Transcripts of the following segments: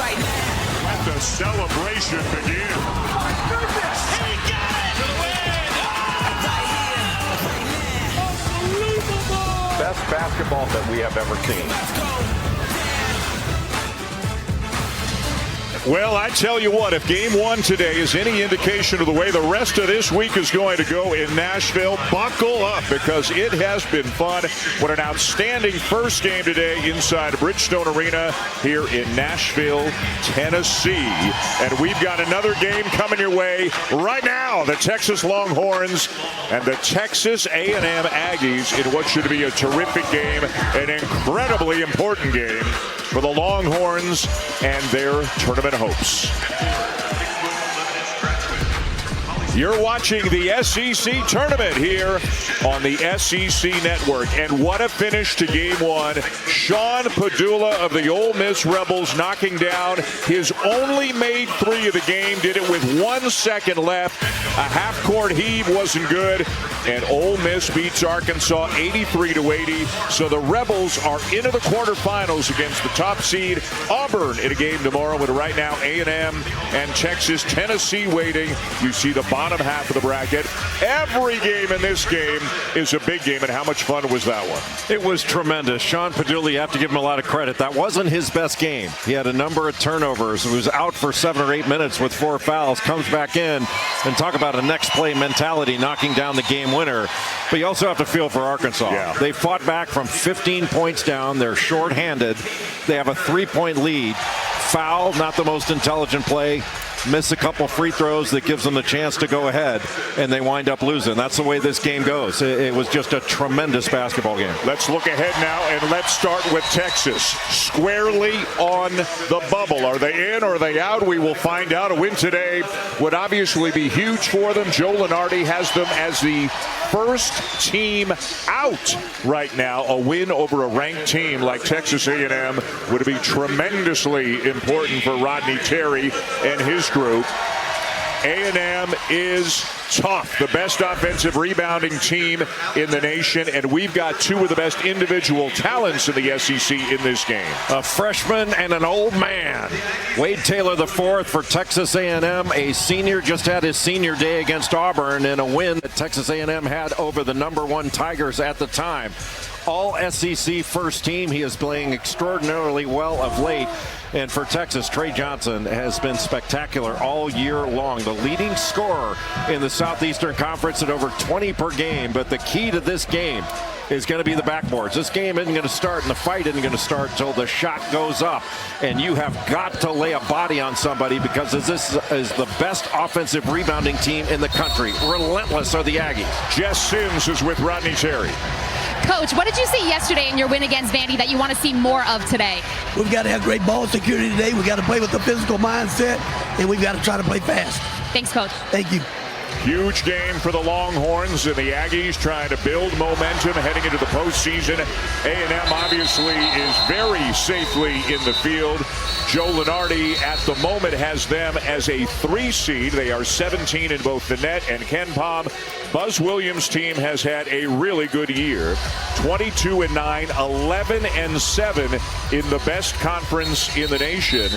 Let the celebration begin. He got it for the win. Best basketball that we have ever seen. Well, I tell you what, if game one today is any indication of the way the rest of this week is going to go in Nashville, buckle up because it has been fun. What an outstanding first game today inside Bridgestone Arena here in Nashville, Tennessee. And we've got another game coming your way right now. The Texas Longhorns and the Texas A&M Aggies in what should be a terrific game, an incredibly important game for the Longhorns and their tournament hopes. You're watching the SEC tournament here on the SEC Network. And what a finish to game one. Sean Padula of the Ole Miss Rebels knocking down his only made three of the game. Did it with 1 second left. A half-court heave wasn't good. And Ole Miss beats Arkansas 83-80. So the Rebels are into the quarterfinals against the top seed Auburn in a game tomorrow. With right now A&M and Texas, Tennessee waiting. You see the bottom half of the bracket. Every game in this game is a big game. And how much fun was that one? It was tremendous. Sean Padula, you have to give him a lot of credit. That wasn't his best game. He had a number of turnovers. He was out for 7 or 8 minutes with 4 fouls. Comes back in and talk about a next play mentality, knocking down the game winner. But you also have to feel for Arkansas. Yeah. They fought back from 15 points down. They're shorthanded. They have a 3-point lead. Foul, not the most intelligent play. Miss a couple free throws that gives them the chance to go ahead, and they wind up losing. That's the way this game goes. It was just a tremendous basketball game. Let's look ahead now, and let's start with Texas. Squarely on the bubble. Are they in or are they out? We will find out. A win today would obviously be huge for them. Joe Lunardi has them as the first team out right now. A win over a ranked team like Texas A&M would be tremendously important for Rodney Terry and his group. A&M is tough, the best offensive rebounding team in the nation, and we've got two of the best individual talents in the SEC in this game. A freshman and an old man. Wade Taylor IV for Texas A&M, a senior, just had his senior day against Auburn in a win that Texas A&M had over the #1 Tigers at the time. All SEC first team. He is playing extraordinarily well of late. And for Texas, Trey Johnson has been spectacular all year long. The leading scorer in the Southeastern Conference at over 20 per game. But the key to this game is going to be the backboards. This game isn't going to start, and the fight isn't going to start until the shot goes up. And you have got to lay a body on somebody because this is the best offensive rebounding team in the country. Relentless are the Aggies. Jess Sims is with Rodney Terry. Coach, what did you see yesterday in your win against Vandy that you want to see more of today? We've got to have great ball security today. We've got to play with the physical mindset, and we've got to try to play fast. Thanks, Coach. Thank you. Huge game for the Longhorns and the Aggies trying to build momentum heading into the postseason. A&M obviously is very safely in the field. Joe Lunardi at the moment has them as a 3 seed. They are 17 in both the net and Ken Pom. Buzz Williams' team has had a really good year. 22-9, 11-7 in the best conference in the nation.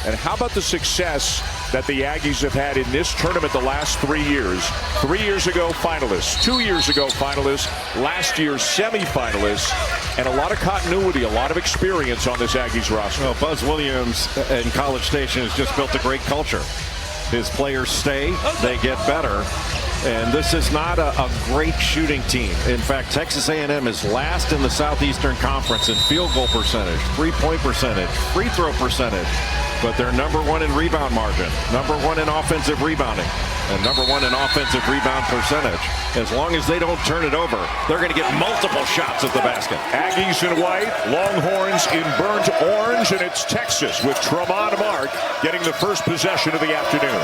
And how about the success that the Aggies have had in this tournament the last 3 years? 3 years ago, finalists. 2 years ago, finalists. Last year, semifinalists. And a lot of continuity, a lot of experience on this Aggies roster. Well, Buzz Williams in College Station has just built a great culture. His players stay, they get better. And this is not a great shooting team. In fact, Texas A&M is last in the Southeastern Conference in field goal percentage, 3-point percentage, free throw percentage. But they're #1 in rebound margin, #1 in offensive rebounding, and #1 in offensive rebound percentage. As long as they don't turn it over, they're going to get multiple shots at the basket. Aggies in white, Longhorns in burnt orange, and it's Texas with Tremont Mark getting the first possession of the afternoon.